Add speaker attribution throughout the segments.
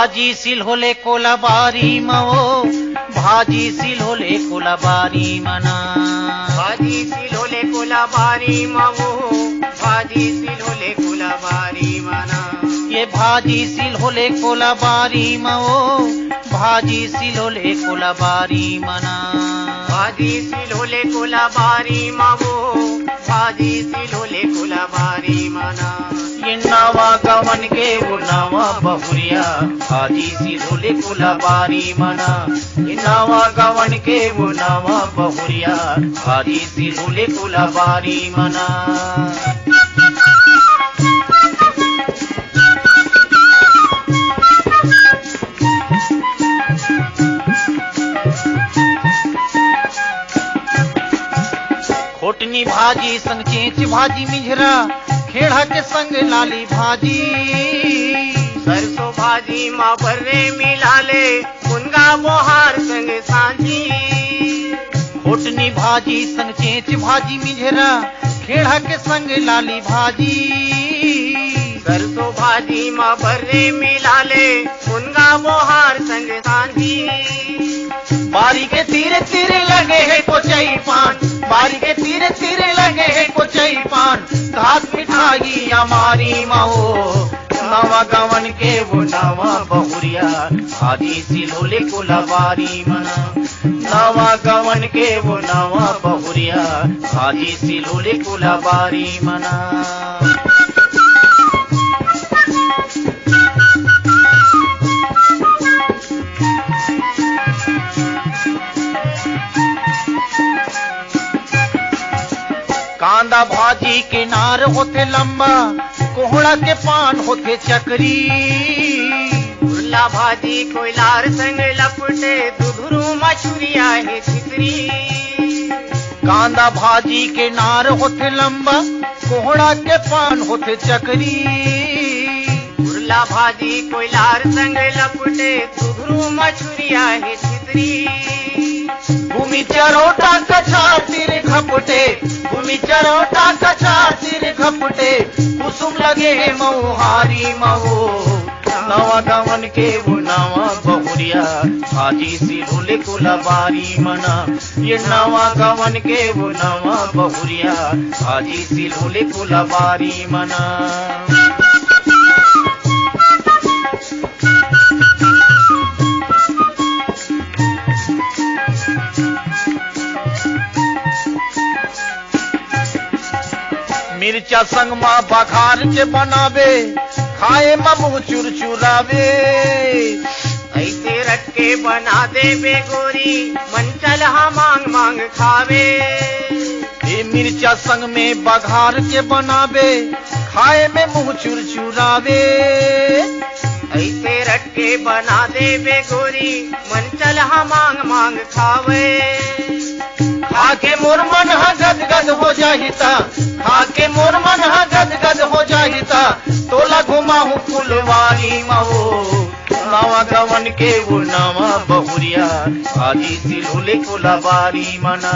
Speaker 1: भाजी सिल होले कोलाबारी मवो भाजी सिल होले कोलाबारी मना
Speaker 2: भाजी सिल होले कोलाबारी मवो भाजी सिल होले कोलाबारी मना
Speaker 1: ये भाजी सिल होले कोलाबारी मवो भाजी सिल होले कोलाबारी मना
Speaker 2: भाजी सिल होले कोलाबारी मवो भाजी सिल होले कोलाबारी मना
Speaker 1: ये नवा गवन के वो नवा बहुरिया भाजी सिल होले कोलाबारी मना ये नवा गवन के वो नवा बहुरिया भाजी सिल होले कोलाबारी मना खोटनी भाजी संग चेंच भाजी मिझरा खेड़ा के संग लाली भाजी
Speaker 2: सरसों भाजी माँ बर्रे मिलाले मुनगा मोहार संग सांझी
Speaker 1: खोटनी भाजी संग चेंच भाजी मिझरा खेड़ा के संग लाली भाजी
Speaker 2: सरसों भाजी माँ बर्रे मिलाले मुनगा मोहार संग सांझी
Speaker 1: बारी के तीरे तीरे लगे है कोचई पान बारी के तीरे तीरे लगे है कोचई पान घास मिठाई हमारी माओ नवा गवन के वो नवा बहुरिया भाजी सिल होले कोलाबारी मना नवा गवन के वो नवा बहुरिया भाजी सिल होले कोलाबारी मना कांदा भाजी के नार होते लंबा कोहड़ा के पान होते चकरी
Speaker 2: उर्ला भाजी कोयलार संग लपटे दुधरू मछुरिया है छितरी
Speaker 1: कांदा भाजी के नार होते लंबा कोहड़ा के पान होते चकरी
Speaker 2: उर्ला भाजी कोयलार संग लपटे दुधरू मछुरिया है छितरी
Speaker 1: भूमि चरोटा कछार तीर घपटे भूमि चरोटा कछार तीर घपटे कुसुम लगे मऊहारी मऊ नवा गवन के वो नवा बहुरिया भाजी सिल होले कोलाबारी मना ये नवा गवन के वो नवा बहुरिया भाजी सिल होले कोलाबारी मना मिर्चा संग माँ बघार के बनावे खाए ममू चुरचुरावे
Speaker 2: ऐसे रट के बना दे बेगोरी मन चल मांग मांग खावे
Speaker 1: ये मिर्चा संग में बघार के बनावे खाए में मुंह चुरचुरावे
Speaker 2: ऐसे रट के बना दे बेगोरी मन चल मांग मांग खावे
Speaker 1: खाके मोर मन गदगद हो जाहिता खाके मोर मन गदगद हो जाहिता तोला घुमाहू फुलवारी महो नवा गवन के वो नवा बहुरिया भाजी सिल होले कोलाबारी मना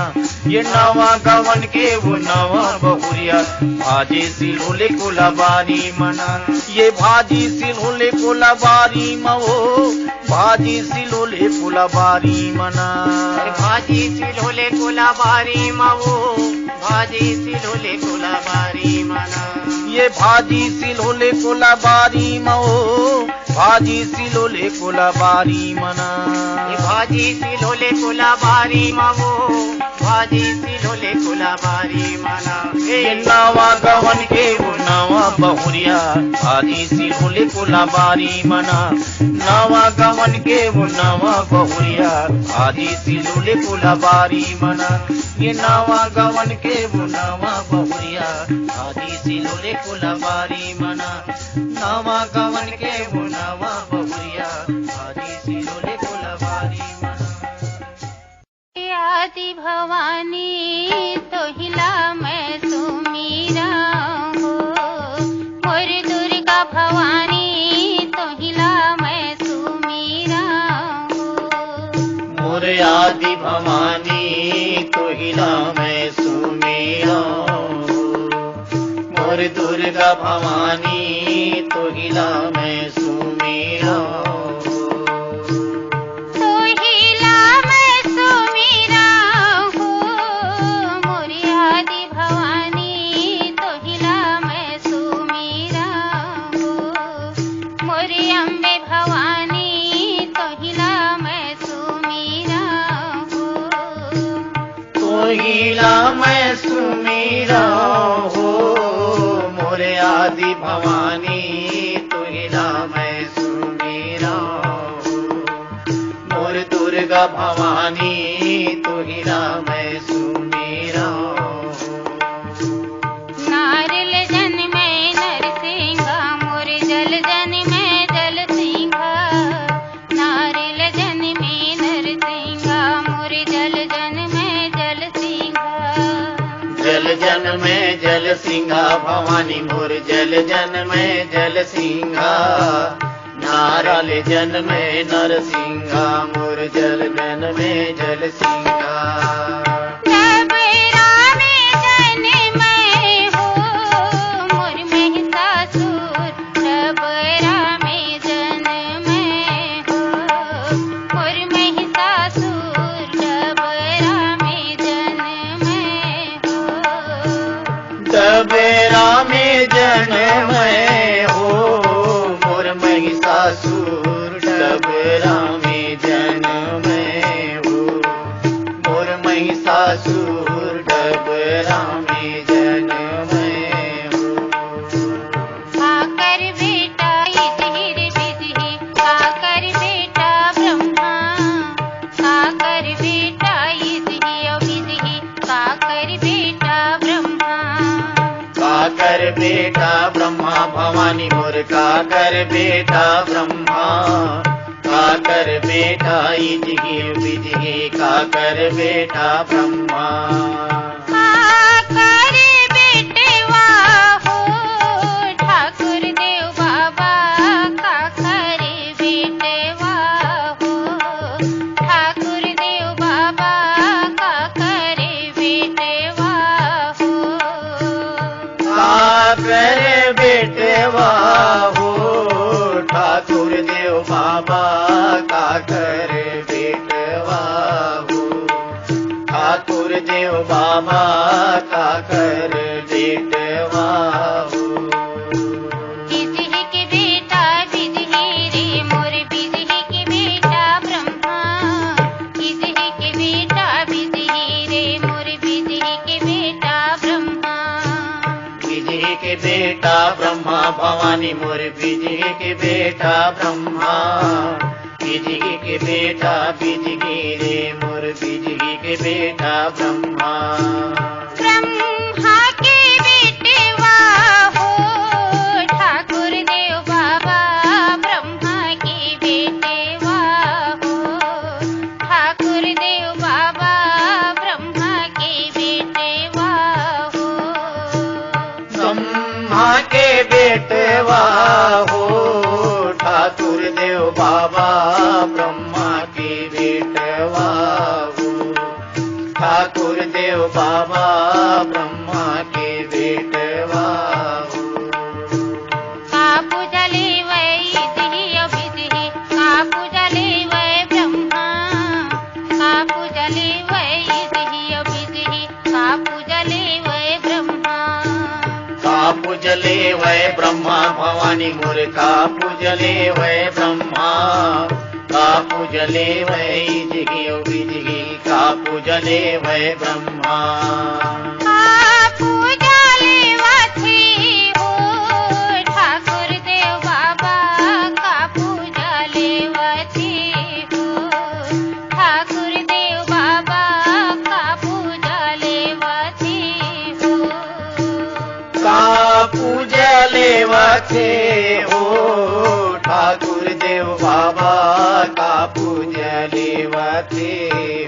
Speaker 1: ये नवा गवन के वो नवा बहुरिया भाजी सिल होले कोलाबारी मना ये भाजी सिल होले कोलाबारी महो भाजी सिल होले कोलाबारी मना
Speaker 2: भाजी सिल होले कोलाबारी मवो भाजी सिल होले कोलाबारी मना
Speaker 1: ये भाजी सिल होले कोलाबारी महो भाजी सिल होले कोलाबारी मना
Speaker 2: ये भाजी सिल होले कोलाबारी मवो भाजी सिल होले कोलाबारी मना
Speaker 1: ये नवा गवन के वो नवा बहुरिया भाजी सिल होले कोलाबारी मना नवा गवन के वो नवा बहुरिया भाजी सिल होले कोलाबारी मना ये नवा गवन के वो नवा बहुरिया भाजी सिल होले कोलाबारी मना नवा गवन के वो नवा बहुरिया भाजी सिल होले कोलाबारी मना
Speaker 3: आदि भवानी तो हिला मैं सुमीरा हो और दुर्गा भवानी तो हिला मैं सुमीरा हो
Speaker 1: मोर आदि भवानी तो हिला मैं सुमीरा मोर दुर्गा भवानी तो हिला मैं सुमीरा आदि भवानी तुहिला मैं सुमीरा मोर दुर्गा भवानी तुहिला मैं सुमीरा
Speaker 3: नारिल जन में नरसिंहा मोर जल जन में जल सिंहा नारिल जन में नरसिंहा मोर जल जन में जल सिंहा
Speaker 1: जल जन में जल सिंहा भवानी मोर जल जन में जल सिंहा नारल जन में नरसिंहा मोर जल जन में जल सिंहा
Speaker 3: डबरा में जन मैं हो मोर महिषासुर डबरा में जन मैं हो मोर महिषासुर डबरा में जन मैं हो
Speaker 1: डबरा में जन मैं हो मोर महिषासुर डबरा में जन मैं हो मोर महिषासुर डबरा में जन मैं हो
Speaker 3: आकर बेटा इधर विधि आकर बेटा ब्रह्मा आकर बेटा इधि विधि आकर बेटा ब्रह्मा
Speaker 1: काकर बेटा ब्रह्मा भवानी मोर काकर बेटा ब्रह्मा काकर बेटा इजही विजही काकर बेटा ब्रह्मा
Speaker 3: आकर बेटवा हो ठाकुर देव बाबा काकर बेटवा हो ठाकुर देव बाबा काकर बेटवा हो
Speaker 1: काकर बेटवा हो ठाकुर देव बाबा काकर बेटवा हो ठाकुर देव बाबा काकर बेटवा हो
Speaker 3: बिजही के बेटा बिजही रे मोर बिजही के बेटा ब्रह्मा बिजही के बेटा बिजही रे मोर बिजही के बेटा ब्रह्मा
Speaker 1: बिजही के बेटा ब्रह्मा भवानी मोर बिजही के बेटा ब्रह्मा बिजही के बेटा बिजही रे मोर बिजही के बेटा ब्रह्मा
Speaker 3: ब्रह्मा के बेटवा हो ठाकुर देव बाबा ब्रह्मा के बेटवा हो ठाकुर देव बाबा ब्रह्मा के बेटवा हो
Speaker 1: ब्रह्मा के बेटवा हो ठाकुर देव बाबा ब्रह्मा के बेटवा हो ठाकुर देव बाबा ब्रह्मा के बेटवा हो
Speaker 3: कापू जले वै इधि अभिधि कापू जले वै ब्रह्मा कापू जले वै इधि अभिधि कापू जले वै ब्रह्मा
Speaker 1: कापू जले वै ब्रह्मा भवानी मोर कापू जले वै ब्रह्मा कापू जले वै जिगी विजिगी कापू जले वै ब्रह्मा
Speaker 3: कापू जले वथी हो ठाकुर देव बाबा कापू जले वथी हो ठाकुर देव बाबा कापू जले वथी हो
Speaker 1: कापू जले वथे हो ठाकुर देव बाबा कापू जले वथे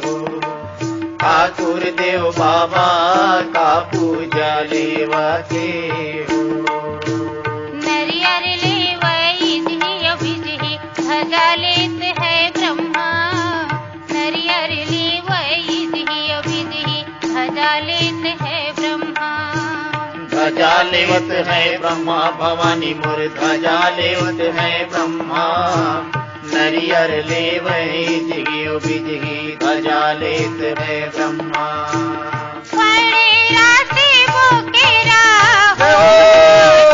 Speaker 1: हो ठाकुर देव बाबा कापू जले वथे हो
Speaker 3: नरियर ले वै इधि अभिधि ध्वजा लेत है ब्रह्मा नरियर ले वै इधि अभिधि ध्वजा लेत है ब्रह्मा
Speaker 1: ध्वजा लेवत है ब्रह्मा भवानी मोर ध्वजा लेवत है ब्रह्मा नरियर ले वही जिगी बिजगी ध्वजा लेत है ब्रह्मा
Speaker 3: फणे राशि बोकेरा हो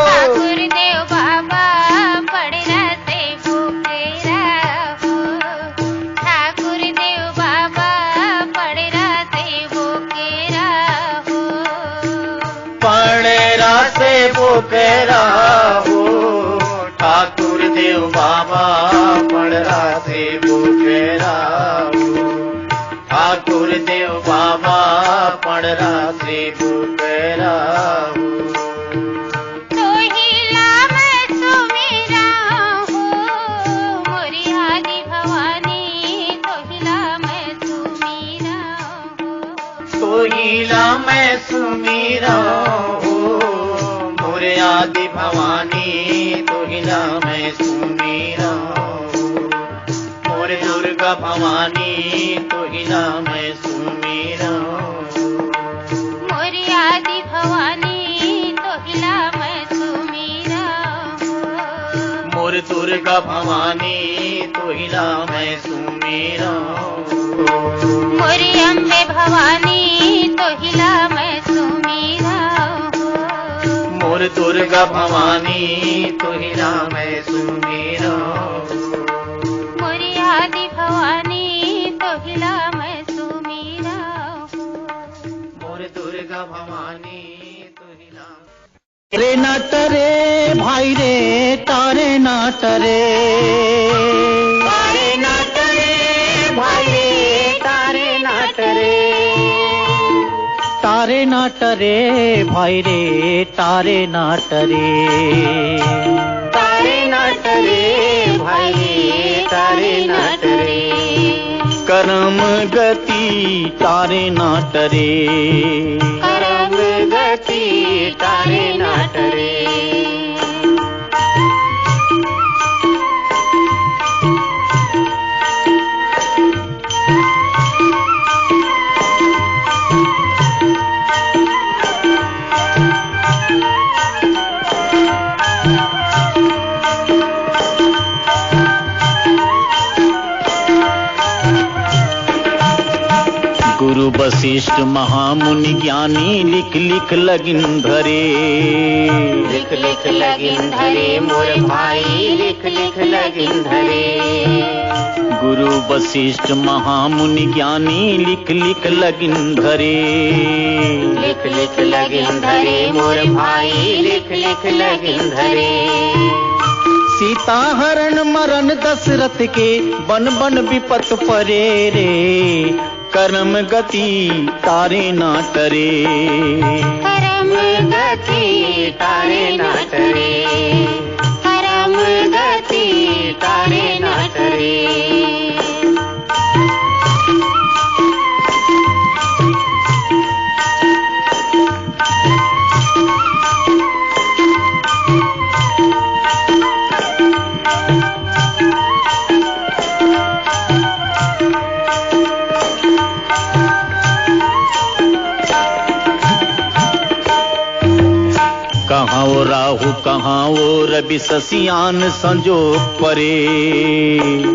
Speaker 3: ठाकुर देव बाबा पड़े राशि बोकेरा हो ठाकुर देव बाबा पड़े राशि बोकेरा हो
Speaker 1: पणेरा से बोकेरा मोरे आदि भवानी तुहिला मैं सुमीरा मोरे दुर्गा भवानी तुहिला मैं सुमीरा
Speaker 3: मोरे आदि भवानी तुहिला मैं सुमीरा
Speaker 1: मोरे दुर्गा भवानी तुहिला मैं सुमीरा
Speaker 3: मोरे अम्बे भवानी तुहिला मैं सुमीरा
Speaker 1: मोरे दुर्गा भवानी तुहिला मैं सुमीरा
Speaker 3: मोरे आदि भवानी तुहिला मैं सुमीरा
Speaker 1: मोरे दुर्गा भवानी तुहिला
Speaker 4: रे नाट रे भाई रे तारे नाट रे
Speaker 2: तारे नाट रे भाई रे तारे नाट रे
Speaker 4: तारे नाट रे भाई रे तारे नाट रे
Speaker 2: तारे नाट रे भाई रे तारे नाट रे
Speaker 4: कर्म गति तारे नाट रे
Speaker 2: करम गति तारे नाट रे
Speaker 4: गुरु वशिष्ठ महामुनि ज्ञानी लिख लिख लगिन धरे
Speaker 2: लिख लिख लगिन धरे मोर भाई लिख लिख लगिन धरे
Speaker 4: गुरु वशिष्ठ महामुनि ज्ञानी लिख लिख लगिन धरे
Speaker 2: लिख लिख लगिन धरे मोर भाई लिख लिख लगिन धरे
Speaker 4: सीता हरण मरण दशरथ के बन बन विपत परे रे कर्म गति तारे नाट रे
Speaker 2: करम गति तारे नाट रे करम गति तारे नाट रे
Speaker 4: कहाँ वो राहु कहाँ वो रवि शशियान संजोग परे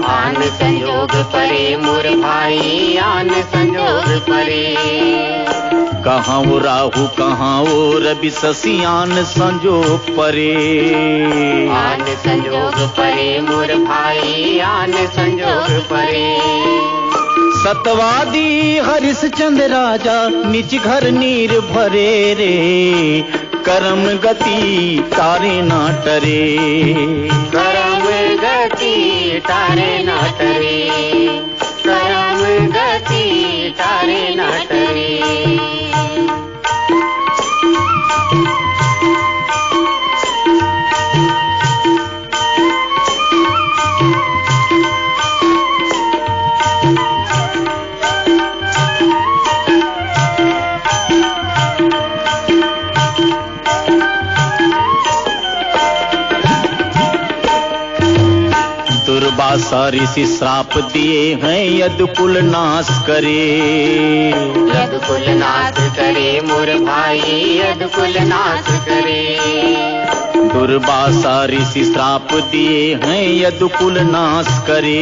Speaker 2: आन संजोग परे मोर भाई आन संजोग परे
Speaker 4: कहाँ वो राहु कहाँ वो रवि शशियान संजोग परे
Speaker 2: आन संजोग परे मोर भाई आन संजोग परे
Speaker 4: सतवादी हरिश्चंद्र राजा निज घर नीर भरे रे कर्म गति तारे नाट रे
Speaker 2: करम गति तारे नाट रे करम गति तारे नाट रे
Speaker 4: दुर्वासा ऋषि श्राप दिए हैं यदु कुल नाश करे
Speaker 2: यद कुल नाश करे मोर भाई यद कुल नाश करे
Speaker 4: दुर्वासा ऋषि श्राप दिए हैं यदु कुल नाश करे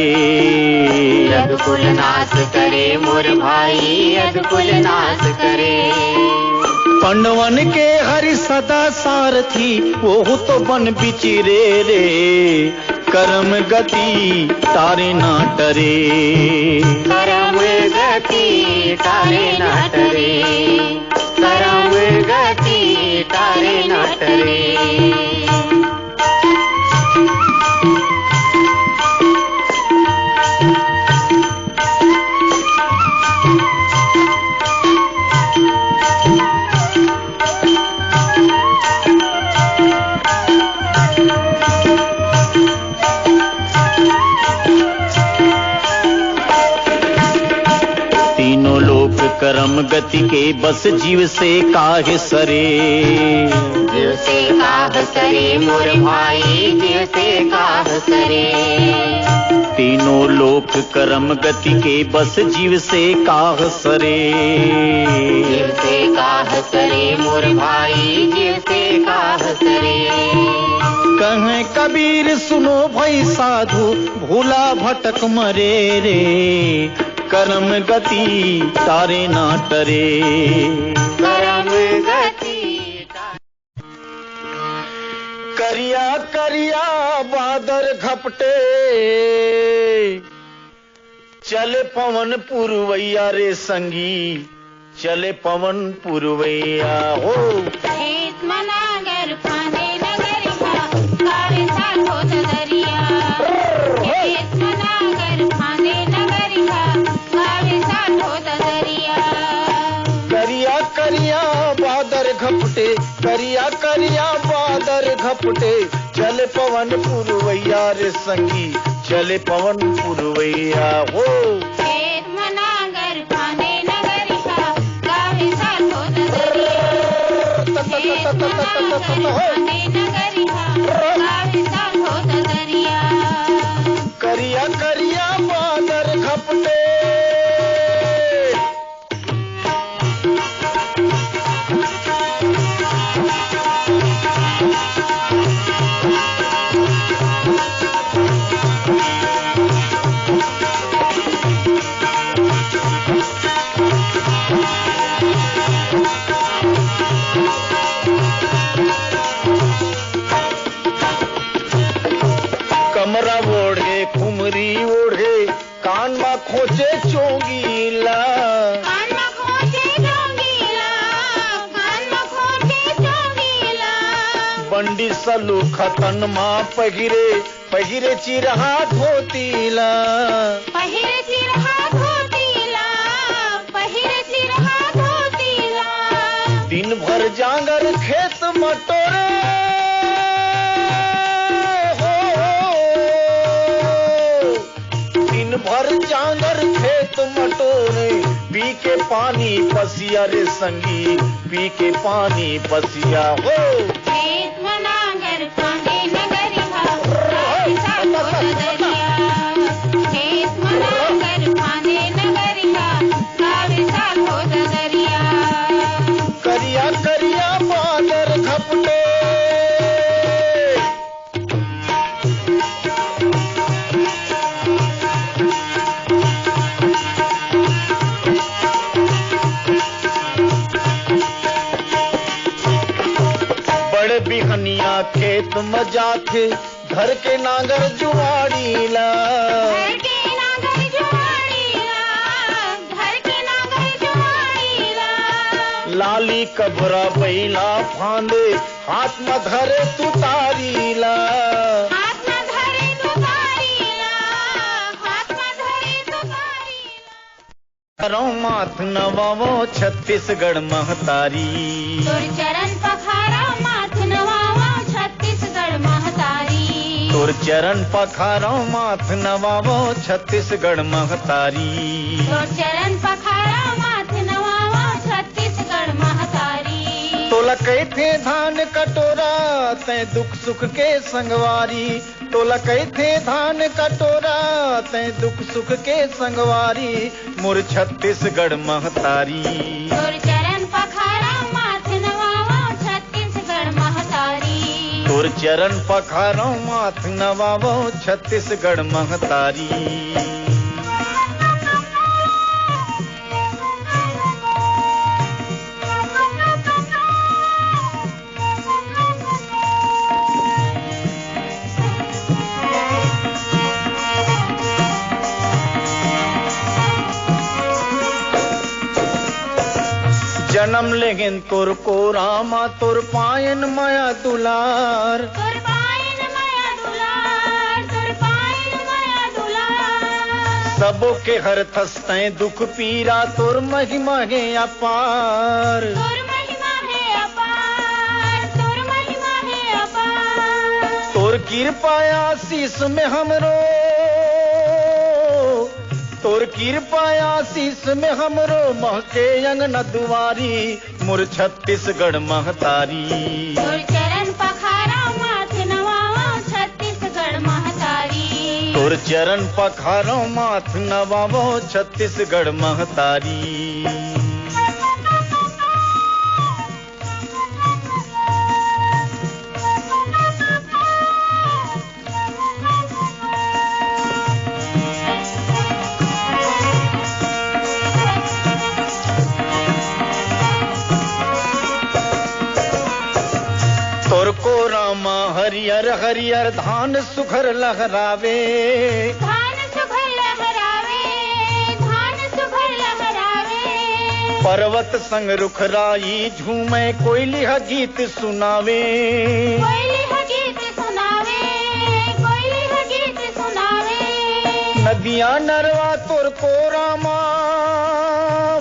Speaker 2: यद कुल नाश करे मोर भाई यद कुल नाश करे
Speaker 4: पंडवन के हरि सदा सारथी वो तो बन बिचिरे रे कर्म गति तारे नाट रे
Speaker 2: करम गति तारे नाट रे करम गति तारे नाट रे
Speaker 4: कर्म गति के बस जीव से काहे सरे
Speaker 2: जीव से का
Speaker 3: काह करे मोर भाई जीव से काह करे।
Speaker 4: तीनों लोक कर्म गति के बस जीव से काह सरे।
Speaker 3: जीव से काह करे मोर भाई जीव से काह सरे।
Speaker 4: कहें कबीर सुनो भाई साधु भूला भटक मरे रे। कर्म गति तारे ना टरे।
Speaker 3: कर्म गति
Speaker 4: करिया करिया बादर घपटे चले पवन पुरवैया रे संगी चले पवन पुरवैया हो।
Speaker 3: खेत मनागर फांदे नगर का कारे साथ हो दरिया। खेत मनागर फांदे नगर का कारे साथ हो दरिया।
Speaker 4: करिया करिया बादर घपटे करिया करिया बादर घपटे चले पवन पुरवैया रे संगी चले पवन पुरवैया हो।
Speaker 3: खेत मनागर फांदे नगर का कारे साथ हो दरिया। खेत मनागर फांदे नगर का कारे साथ हो दरिया।
Speaker 4: करिया करिया बादर घपटे कमरा ओढ़े खुमरी ओढ़े कान में खोचे चोंगीला।
Speaker 3: कान में खोचे चोंगीला। कान में खोचे चोंगीला।
Speaker 4: बंडी सलू खतन माँ पहिरे पहिरे चिरहा धोतीला।
Speaker 3: पहिरे चिरहा धोतीला। पहिरे चिरहा धोतीला।
Speaker 4: दिन भर जांगर खेत मटोरे दिन भर जांगर खेत मटोरे पी के पानी पसिया रे संगी पी के पानी पसिया हो।
Speaker 3: खेत मनागर फांदे नगर का कारे साथ हो दरिया। खेत मनागर फांदे नगर का कारे साथ हो दरिया।
Speaker 4: करिया करिया बादर घपटे बड़े बिहनिया खेत में जाके घर के नागर जुआड़ीला।
Speaker 3: घर के नागर जुआड़ीला। घर के नागर जुआड़ीला।
Speaker 4: लाली कबरा बैला फांदे हाथ में धरे तुतारीला।
Speaker 3: हाथ में धरे तुतारीला। हाथ में धरे तुतारीला।
Speaker 4: करो माथ नवावो छत्तीसगढ़ महतारी।
Speaker 3: तोर चरण पखारा माथ नवावा छत्तीसगढ़ महतारी।
Speaker 4: तोर चरण पखारो माथ नवावो छत्तीसगढ़ महतारी।
Speaker 3: तोर चरण पखारा माथ नवावा छत्तीसगढ़ महतारी।
Speaker 4: तोला कहथे धान कटोरा तै दुख सुख के संगवारी। तोला कहथे धान कटोरा तै दुख सुख के संगवारी मोर छत्तीसगढ़ महतारी।
Speaker 3: तोर चरण पखारा माथ नवावा छत्तीसगढ़ महतारी।
Speaker 4: तोर चरण पखारो माथ नवावो छत्तीसगढ़ महतारी। जन्म लेगिन तोर को रामा तोर पायन माया दुलार।
Speaker 3: तोर पायन माया दुलार। तोर पायन माया दुलार।
Speaker 4: सबो के हर थस्तै दुख पीरा तोर महिमा है अपार।
Speaker 3: तोर महिमा है अपार। तोर महिमा है अपार।
Speaker 4: तोर कृपा आशीष में हमरो तोर कृपा आशीष में हमरो महके अंगना दुआरी मोर छत्तीसगढ़ महतारी।
Speaker 3: तोर चरण पखारा
Speaker 4: चरण पखारो माथ नवावो छत्तीसगढ़ महतारी। तोर को रामा हरियर हरियर धान सुघर लहरावे,
Speaker 3: धान सुघर लहरावे, धान सुघर लहरावे।
Speaker 4: पर्वत संग रुखराई झूमे कोयली गीत सुनावे,
Speaker 3: कोयली गीत सुनावे, कोयली गीत सुनावे।
Speaker 4: नदियां नरवा तोर को रामा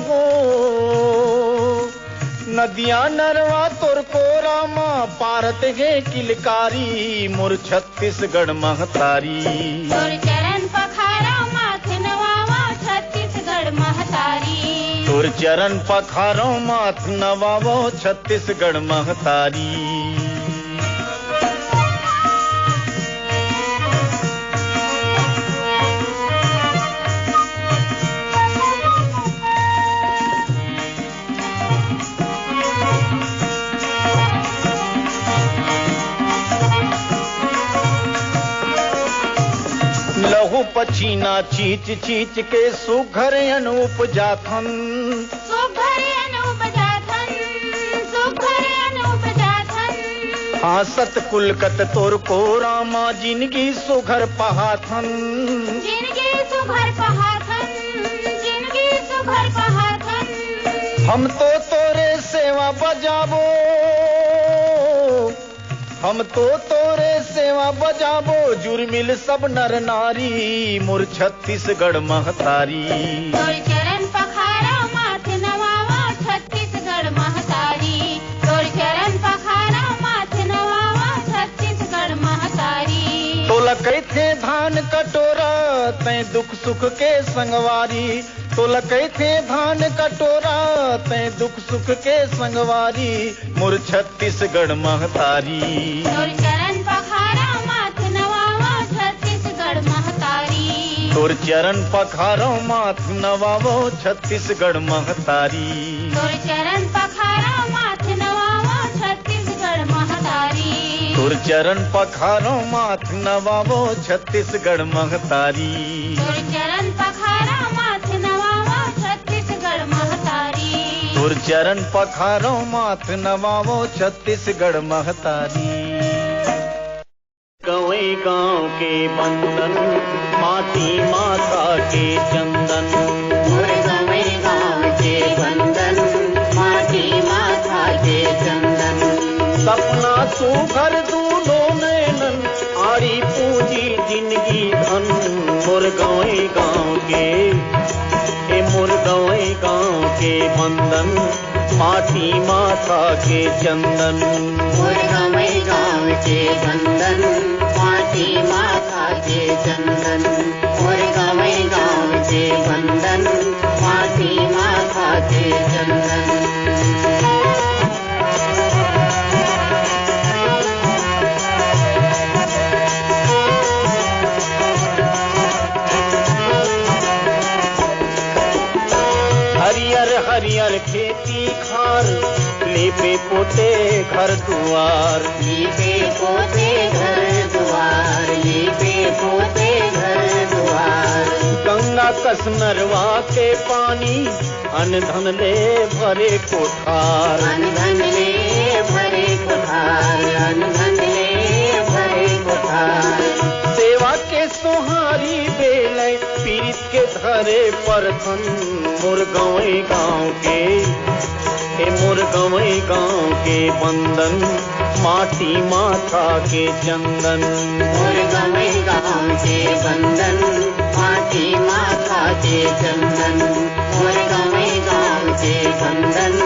Speaker 4: हो, नदियां नरवा तोर को रामा पारत गे किलकारी मोर छत्तीसगढ़ महतारी।
Speaker 3: तोर चरण पखारो माथ नवावा छत्तीसगढ़ महतारी।
Speaker 4: तोर चरण पखारो माथ नवावो छत्तीसगढ़ महतारी। लहू पछीना चीच चीच के सुघर अनूप जाथन,
Speaker 3: सुघर अनूप जाथन, सुघर अनूप जाथन।
Speaker 4: हासत कुलकत तोर को रामा जिनगी सुघर पहाथन,
Speaker 3: जिनगी सुघर पहाथन, जिनगी सुघर पहाथन।
Speaker 4: हम तो तोरे सेवा बजाबो, हम तो तोरे सेवा बजाबो जुर्मिल सब नर नारी मोर छत्तीसगढ़ महतारी।
Speaker 3: तोर चरण पखारो माथ नवावा छत्तीसगढ़ महतारी। तोर चरण पखारो माथ नवावा छत्तीसगढ़ महतारी।
Speaker 4: तोला कैथे धान कटोरा तै दुख सुख के संगवारी, तोला कैथे धान कटोरा तै दुख सुख के संगवारी मोर छत्तीसगढ़ महतारी।
Speaker 3: तोर चरण पखारो माथ नवावा छत्तीसगढ़ महतारी।
Speaker 4: तोर चरण पखारो माथ नवावो छत्तीसगढ़ महतारी।
Speaker 3: तोर चरण पखारो माथ नवावा छत्तीसगढ़ महतारी।
Speaker 4: तोर चरण पखारो माथ नवावो छत्तीसगढ़ महतारी।
Speaker 3: तोर चरण पखारो माथ नवावा छत्तीसगढ़ महतारी।
Speaker 4: तोर चरण पखारो माथ नवावो छत्तीसगढ़ महतारी। गवई गांव के बंदन माटी माथा के चंदन,
Speaker 2: गवई गाँव के बंदन माटी माथा के चंदन।
Speaker 4: सपना सुघर दूनो नैनन आड़ी पूंजी जिंदगी धन मोर गवई गांव के, ए मोर गवई गांव के बंदन माटी माथा के चंदन।
Speaker 2: गवई गाँव के बंदन माटी माथा के चंदन। गवई गाँव के बंदन माटी माथा के चंदन।
Speaker 4: हरियर हरियर खेती खार लेपे पोते घर दुआर,
Speaker 2: लीपे पोते घर द्वार, लीपे पोते घर द्वार।
Speaker 4: गंगा कसनरवा के पानी अनधन ले भरे कोठार,
Speaker 2: अनधन ले भरे कोठार, अनधन ले भरे कोठार।
Speaker 4: सेवा के सोहारी बेले पीरित के धरे परथन मोर गवई गाँव के, ए मोर गवई गाँव के बंदन माटी माथा के चंदन।
Speaker 2: मोर गवई गाँव के बंदन माटी माथा के चंदन। मोर गवई गाँव के बंदन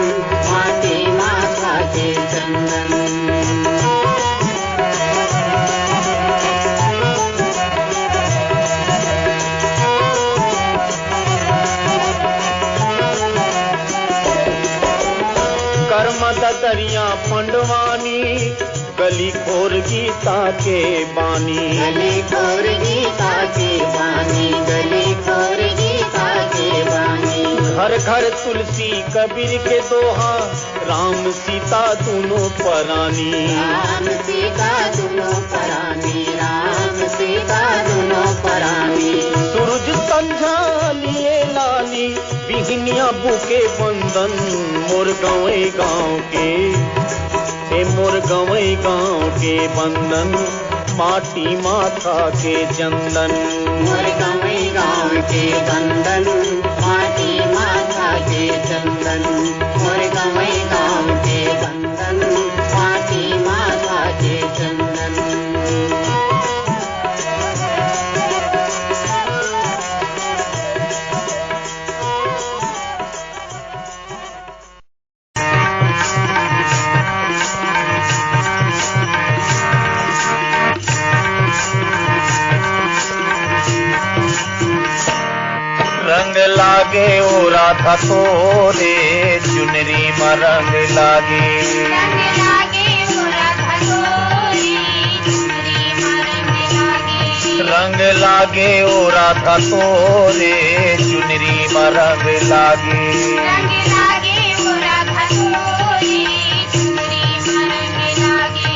Speaker 2: माटी माथा के चंदन। कर्म दरिया पंडवानी गली
Speaker 4: गली खोर गीता के बानी,
Speaker 2: गली खोर गीता के बानी, गली खोर गीता के बानी।
Speaker 4: घर घर तुलसी कबीर के दोहा, राम सीता दोनों परानी,
Speaker 2: राम सीता दोनों परानी, राम सीता दोनों परानी।
Speaker 4: सूरज संझा लिए लाली, बिहनिया बुके बंदन, मोर गवई गाँव के, हे मोर गवई गाँव के बंदन, माटी माथा के चंदन,
Speaker 2: मोर गवई गाँव के बंदन, माटी माथा के चंदन, मोर गवई गाँव के बंदन, माटी माथा के चंदन।
Speaker 1: रंग लागे ओ राधा तोरे, चुनरी में रंग लागे,
Speaker 3: रंग लागे ओ राधा तोरे, चुनरी में रंग लागे,
Speaker 1: रंग लागे ओ राधा तोरे, चुनरी में रंग लागे,
Speaker 3: रंग लागे ओ राधा तोरे, चुनरी में रंग लागे।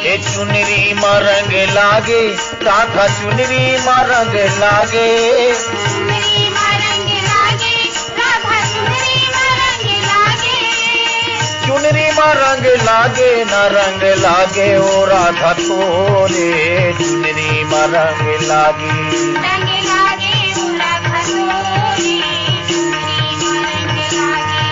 Speaker 1: ए चुनरी में रंग लागे, राधा चुनरी में रंग लागे,
Speaker 3: चुनरी में रंग लागे, राधा चुनरी में रंग लागे,
Speaker 1: चुनरी में रंग लागे, न रंग लागे ओ राधा तोरे, चुनरी में रंग लागे।
Speaker 3: रंग लागे ओ राधा तोरे, चुनरी में रंग लागे।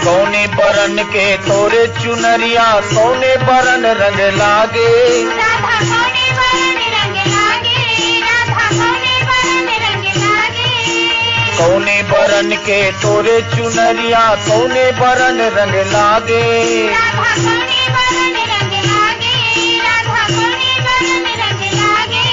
Speaker 1: कौने बरन के तोरे चुनरिया, कौने बरन रंग लागे,
Speaker 3: राधा कौने बरन रंग लागे, राधा कौने बरन रंग लागे,
Speaker 1: कौने बरन के तोरे चुनरिया, कौने बरन रंग लागे,
Speaker 3: राधा कौने बरन रंग लागे, राधा कौने बरन रंग लागे।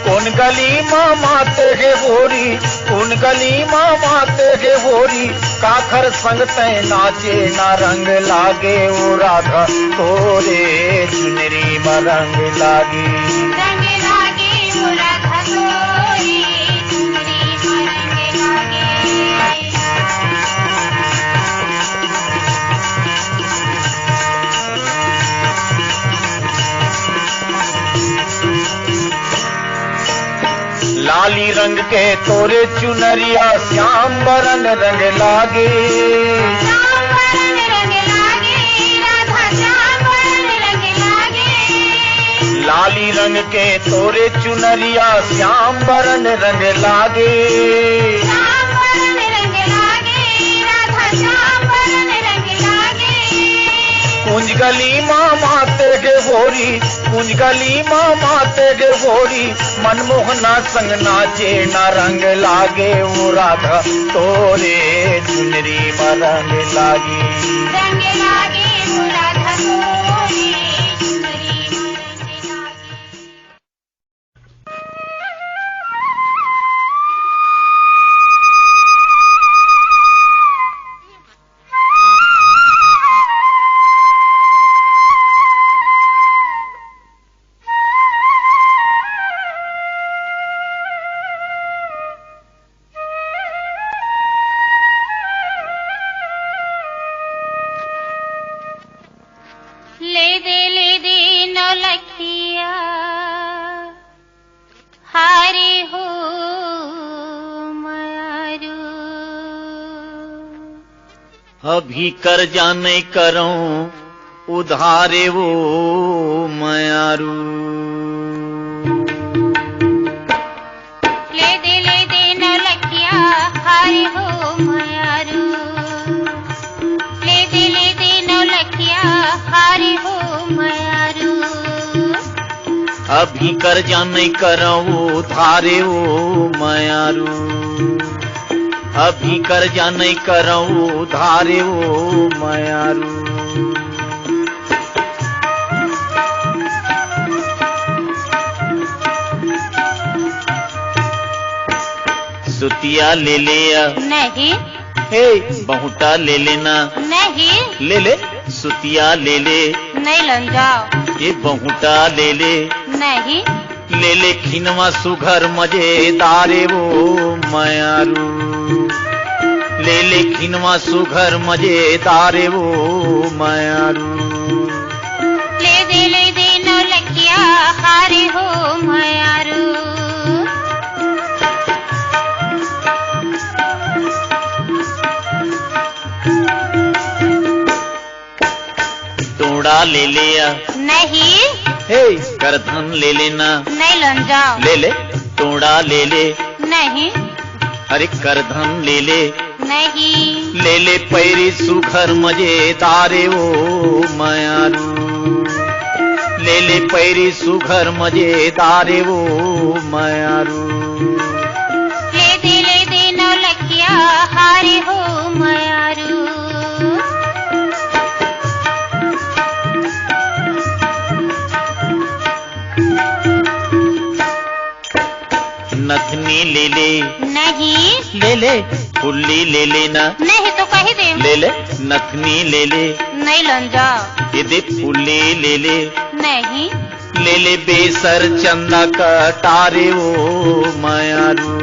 Speaker 1: कौन गली माँ माते है होरी, कौन गली माँ माते है होरी, काखर संग तय नाचे ना रंग लागे ओ राधा तोरे, चुनरी में रंग लागे।
Speaker 3: रंग लागे ओ राधा तोरे, चुनरी में रंग लागे।
Speaker 1: लाली रंग के तोरे चुनरिया, श्याम बरन रंग लागे,
Speaker 3: श्याम बरन रंग लागे, राधा श्याम बरन रंग लागे,
Speaker 1: लाली रंग के तोरे चुनरिया, श्याम बरन रंग लागे,
Speaker 3: श्याम बरन रंग लागे, राधा श्याम बरन रंग लागे।
Speaker 1: कुंज गली माँ माते गे होरी, कुंज गली माँ माते गे होरी, मनमोहना संग नाचे ना रंग लागे ओ राधा तोरे, चुनरी में रंग लागी।
Speaker 3: रंग लागे ओ राधा तोरे, चुनरी में रंग लागे। ले दे नौलखिया, हारे हो मारू।
Speaker 1: अभी कर जाने करो उधारे वो मयारू।
Speaker 3: ले दे नौलखिया, हारे हो मारू। ले दे नौलखिया, हारे हो मारू।
Speaker 1: अभी कर जाने करो उधारे वो मयारू। अभी कर जाने करो उधारे वो मयारू। सुतिया ले लिया,
Speaker 3: नहीं
Speaker 1: हे बहुटा ले लेना,
Speaker 3: नहीं
Speaker 1: ले ले सुतिया ले ले,
Speaker 3: नहीं लन जाओ,
Speaker 1: ये बहुटा ले ले,
Speaker 3: नहीं
Speaker 1: ले ले खिनवा सुघर मजेदारे वो मयारू, ले ले खिनवा सुघर मजेदारे वो मयारू,
Speaker 3: ले दे नौलखिया हारे हो मयारू,
Speaker 1: तोड़ा ले लिया,
Speaker 3: नहीं
Speaker 1: हे करधन ले लेना,
Speaker 3: नहीं लन जाओ,
Speaker 1: ले ले तोड़ा ले ले,
Speaker 3: नहीं
Speaker 1: अरे करधन ले ले,
Speaker 3: नहीं
Speaker 1: ले ले पैरी सुघर मजेदारे वो मयारू, ले ले पैरी सुघर मजेदारे वो मयारू,
Speaker 3: ले दे नौलखिया हारे हो मयारू,
Speaker 1: नथनी ले ले,
Speaker 3: नहीं
Speaker 1: ले ले फुल्ली ले लेना,
Speaker 3: नहीं तो कही दे,
Speaker 1: ले ले नथनी ले ले,
Speaker 3: नहीं लन जाओ,
Speaker 1: ये दे फुल्ली ले ले,
Speaker 3: नहीं
Speaker 1: ले ले बेसर चंदा कटारे वो मयारू,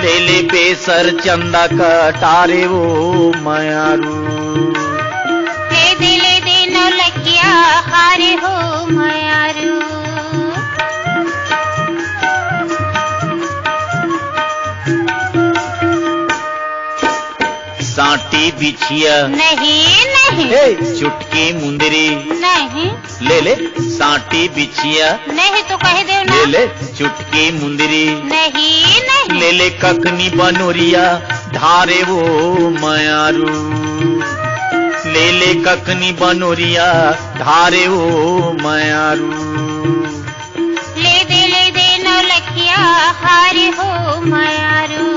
Speaker 1: ले ले बेसर चंदा कटारे वो मयारू,
Speaker 3: ले दे नौलखिया हारे हो मयारू,
Speaker 1: सांटी बिछिया,
Speaker 3: नहीं
Speaker 1: हे चुटकी मुंदरी,
Speaker 3: नहीं
Speaker 1: ले ले सांटी बिछिया,
Speaker 3: नहीं तो कह दे ना,
Speaker 1: ले ले चुटकी मुंदरी,
Speaker 3: नहीं
Speaker 1: ले ले कखनी बनोरिया धारे वो मयारू, ले ले कखनी बनोरिया धारे वो मयारू,
Speaker 3: ले दे नौलखिया हारे हो मयारू,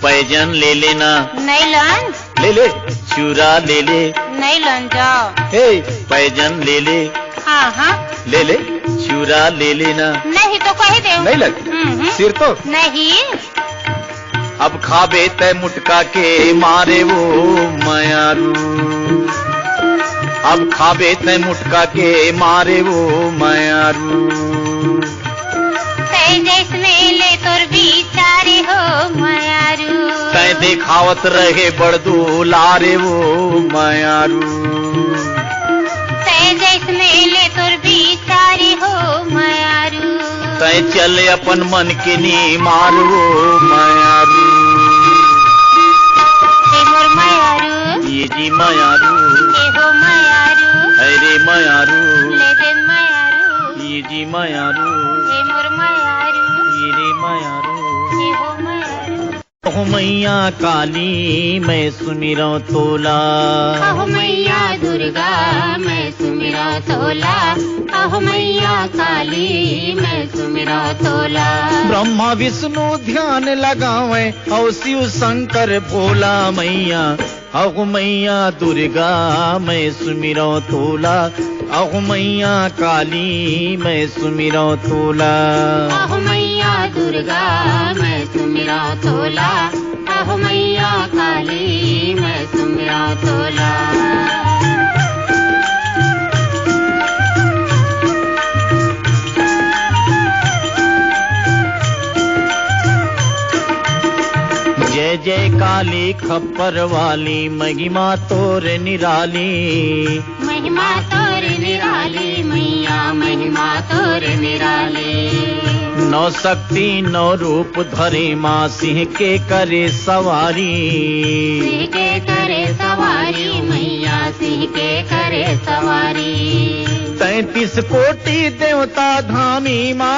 Speaker 1: पैजन ले लेना,
Speaker 3: नहीं लन,
Speaker 1: ले ले चूरा ले ले,
Speaker 3: नहीं लन जाओ,
Speaker 1: हे पैजन ले ले,
Speaker 3: हाँ
Speaker 1: ले ले चूरा ले लेना,
Speaker 3: नहीं तो कह दे,
Speaker 1: नहीं लग सिर तो,
Speaker 3: नहीं
Speaker 1: अब खाबे तय मुटका के मारे वो मयारू, अब खाबे तय मुटका के मारे वो मयारू,
Speaker 3: तय जैसने ले तोर बिचारे हो मयारू,
Speaker 1: तय देखावत रहे बड़दू लारे वो मयारू,
Speaker 3: तय जैसने ले तोर बिचारे हो मयारू,
Speaker 1: तय चल अपन मन के नी मारो मयारू,
Speaker 3: हे मोर मयारू,
Speaker 1: ये जी मयारू,
Speaker 3: हे हो मयारू,
Speaker 1: अरे मयारू,
Speaker 3: ले दे मयारू,
Speaker 1: ये जी मयारू,
Speaker 3: हे मोर मयारू,
Speaker 1: ये रे मयारू,
Speaker 3: हे हो मयारू,
Speaker 1: हो मैया काली मैं सुमिरो तोला,
Speaker 3: अहो मैया दुर्गा मैं सुमिरो तोला, अहो मैया काली मैं सुमिरो तोला,
Speaker 4: ब्रह्मा विष्णु ध्यान लगावे और शिव शंकर भोला मैया, अहो मैया दुर्गा मैं सुमिरो तोला, अहो मैया काली मैं सुमिरो तोला,
Speaker 3: अहो मैया दुर्गा मैं सुमिरो तोला, अहो मैया काली मैं सुमिरो तोला,
Speaker 4: जय जय काली खप्पर वाली महिमा तोर निराली,
Speaker 3: महिमा तोर निराली मैया महिमा तोर निराली,
Speaker 4: नौ शक्ति नौ रूप धरे माँ सिंह के करे सवारी,
Speaker 3: सिंह के करे सवारी मैया सिंह के करे सवारी,
Speaker 4: 33 कोटि देवता धामी माँ,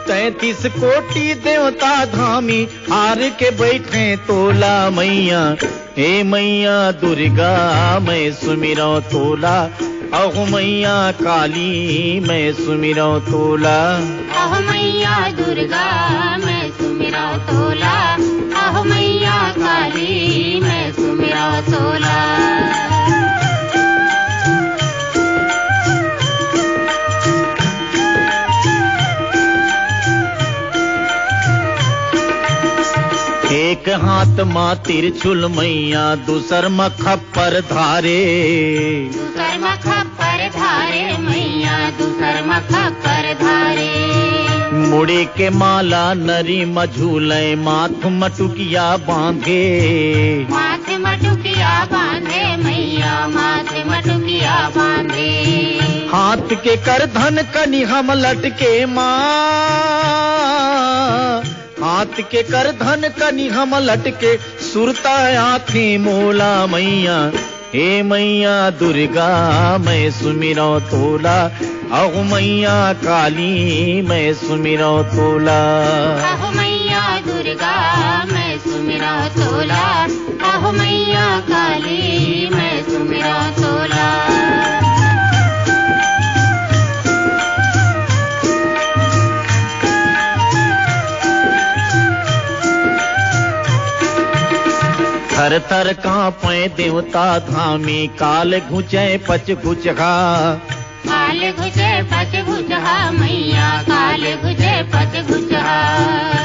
Speaker 4: 33 कोटि देवता धामी हार के बैठे तोला मैया, हे मैया दुर्गा मैं सुमिरो तोला, अहो मैया काली मैं सुमिरो तोला,
Speaker 3: अहो मैया दुर्गा मैं सुमिरो तोला, अहो मैया काली मैं सुमिरो तोला,
Speaker 4: हाथ माँ तिरछुल मैया दूसर मखप्पर धारे।
Speaker 3: दूसर मखप्पर धारे मैया दूसर मखप्पर धारे।
Speaker 4: मुड़ी के माला नरी मझूले माथ मटुकिया बांधे।
Speaker 3: माथ मटुकिया बांधे मैया माथ मटुकिया बांधे।
Speaker 4: हाथ के कर धन कनी हम लटके माँ। हाथ के कर धन कनी हम लटके सुरता आँखें मोला मैया। हे मैया दुर्गा मैं सुमिरो तोला। अहो मैया काली मैं सुमिरो तोला।
Speaker 3: अहो मैया दुर्गा मैं सुमिरो तोला। अहो मैया काली मैं सुमिरो तोला।
Speaker 4: थर थर कांपे देवता धामी काल घुचे पच घुचहा।
Speaker 3: काल घुचे पच घुचहा मैया काल घुचे पच घुचहा।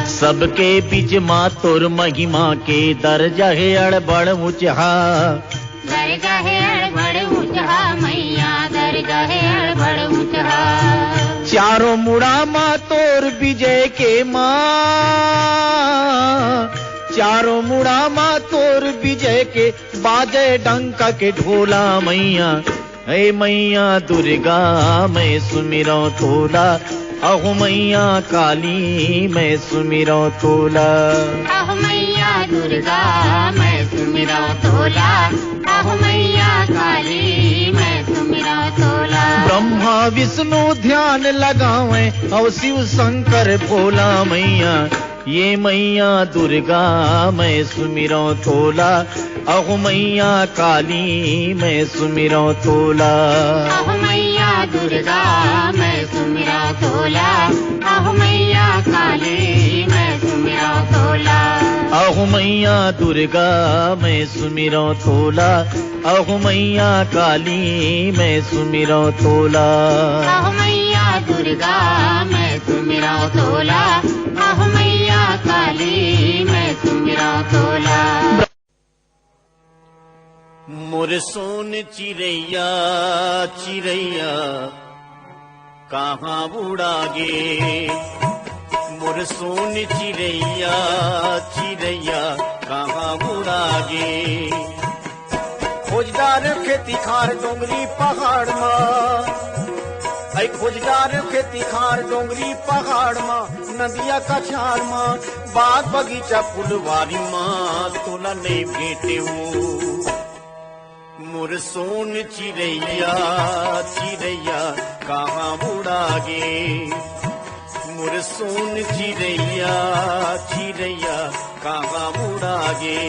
Speaker 4: सबके बीच माँ तोर महिमा के दर्जा है अड़बड़ ऊंचा।
Speaker 3: दर्जा है अड़बड़ ऊंचा मैया दर्जा है अड़बड़ ऊंचा।
Speaker 4: चारों मुड़ा माँ तोर विजय के माँ। चारों मुड़ा माँ तोर विजय के बाजे डंका के ढोला मैया। हे मैया दुर्गा मैं सुमिरो तोला। अहो मैया काली मैं सुमिरो तोला।
Speaker 3: अहो मैया दुर्गा मैं सुमिरो तोला। अहो मैया काली मैं सुमिरो तोला।
Speaker 4: ब्रह्मा विष्णु ध्यान लगावे और शिव शंकर भोला मैया। ये मैया दुर्गा मैं सुमिरो तोला। अहो मैया काली मैं सुमिरो तोला।
Speaker 3: अहो मैया दुर्गा मैं सुमिरो तोला। अहो मैया काली मैं सुमिरो तोला।
Speaker 4: अहो मैया दुर्गा मैं सुमिरो तोला। अहो मैया काली मैं सुमिरो तोला।
Speaker 3: अहो मैया दुर्गा मैं सुमिरो तोला। अहो मैया काली मैं सुमिरो तोला।
Speaker 1: मोर सोन चिड़ैया चिड़ैया कहाँ उड़ा गे। मोर सोन चिड़ैया चिड़ैया कहाँ उड़ा गे। खोजदार खेती खार डोंगरी पहाड़ माँ। ऐ खोजदार खेती खार डोंगरी पहाड़ माँ नदिया कछार माँ बाग बगीचा फुलवारी माँ तोला नहीं भेटे हूँ। मोर सोन चिड़ैया चिड़ैया कहाँ उड़ा गे। मोर सोन चिड़ैया चिड़ैया कहाँ उड़ा गे।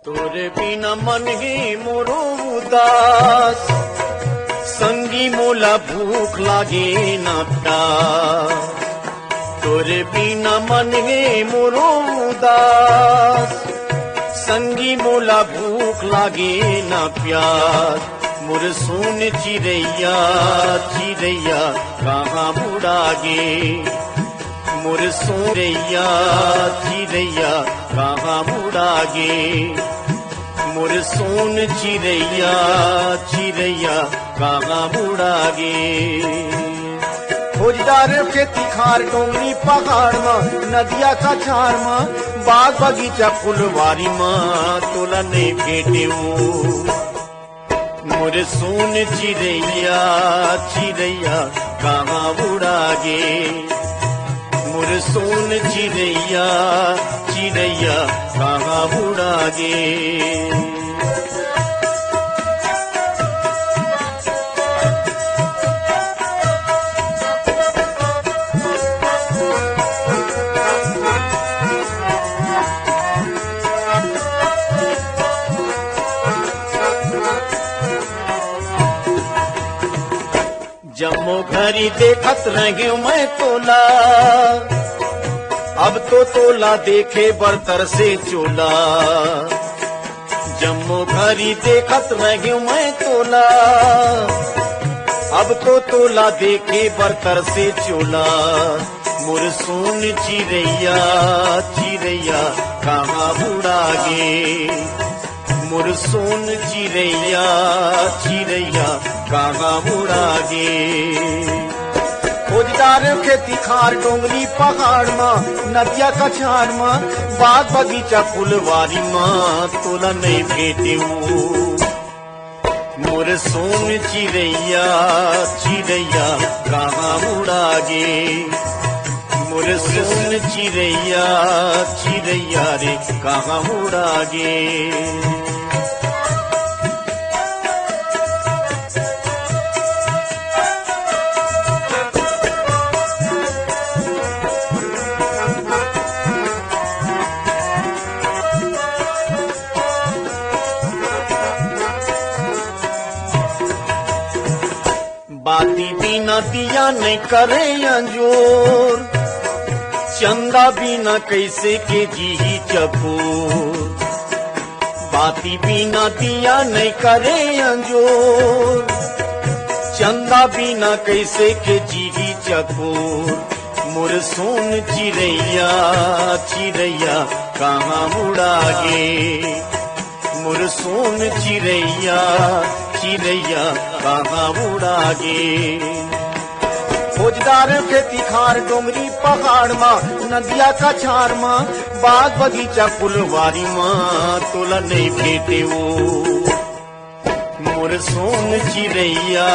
Speaker 1: तोरे बिना मन ही मोरो उदास। संगी मोला भूख लागे ना प्यास। तोरे बिना मन ही मोरो उदास। संगी मोला भूख लागे ना प्यास। मोर सोन चिड़ैया चिड़ैया कहाँ उड़ा गे। मोर सोनैया चिड़ैया कहाँ उड़ा गे। मोर सोन चिड़ैया चिड़ैया कहाँ उड़ा गे। खोजदार खेती खार डोंगरी पहाड़ माँ नदिया कछार माँ बाग बगीचा फुलवारी माँ तोला नहीं भेटे हूँ। मोर सोन चिड़ैया चिड़ैया कहाँ उड़ा गे। मोर सोन चिड़ैया चिड़ैया कहाँ उड़ा गे। जम्मो घरी देखत रही मैं तोला। अब तो तोला देखे बरतर से चोला।
Speaker 4: जम्मो घरी देखत रही मैं तोला, अब तो तोला देखे बरतर से चोला। मोर सोन चिरैया चिरैया कहाँ उड़ा गे, मोर सोन चिरैया चिरैया कहाँ उड़ा गे। खोजदार खेती खार डोंगरी पहाड़ माँ, नदिया कछार माँ, बाग बगीचा फुलवारी माँ, तोला नहीं भेटे मोर सोन चिरैया चिरैया कहाँ उड़ा गे, मोर सोन चिरैया चिरैया रे कहाँ उड़ा गे। बाती बिना दिया नहीं करे अंजोर, चंदा बिना कैसे के जी चकोर। बाती बिना दिया नहीं करे अंजोर, चंदा बिना कैसे के जी चकोर। मोर सोन चिरैया चिरैया कहाँ उड़ा गे, मोर सोन चिरैया चिरैया कहाँ उड़ा गे। खोजदार खेती खार डोंगरी पहाड़ माँ, नदिया कछार माँ, बाग बगीचा फुलवारी माँ, तोला नहीं भेटे मोर सोन चिरैया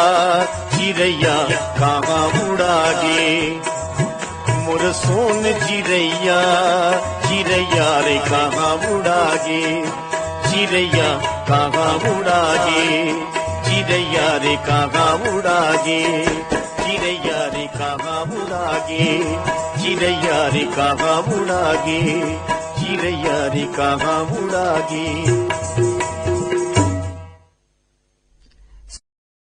Speaker 4: चिरैया कहाँ उड़ा गे, मोर सोन चिरैया चिरैया रे कहाँ उड़ा गे। चिरैया कहाँ उड़ा गे, चिरैया रे कहाँ उड़ा गे, चिरैया रे कहाँ उड़ा गे, चिरैया रे कहाँ उड़ा गे, चिरैया रे कहाँ उड़ा गे।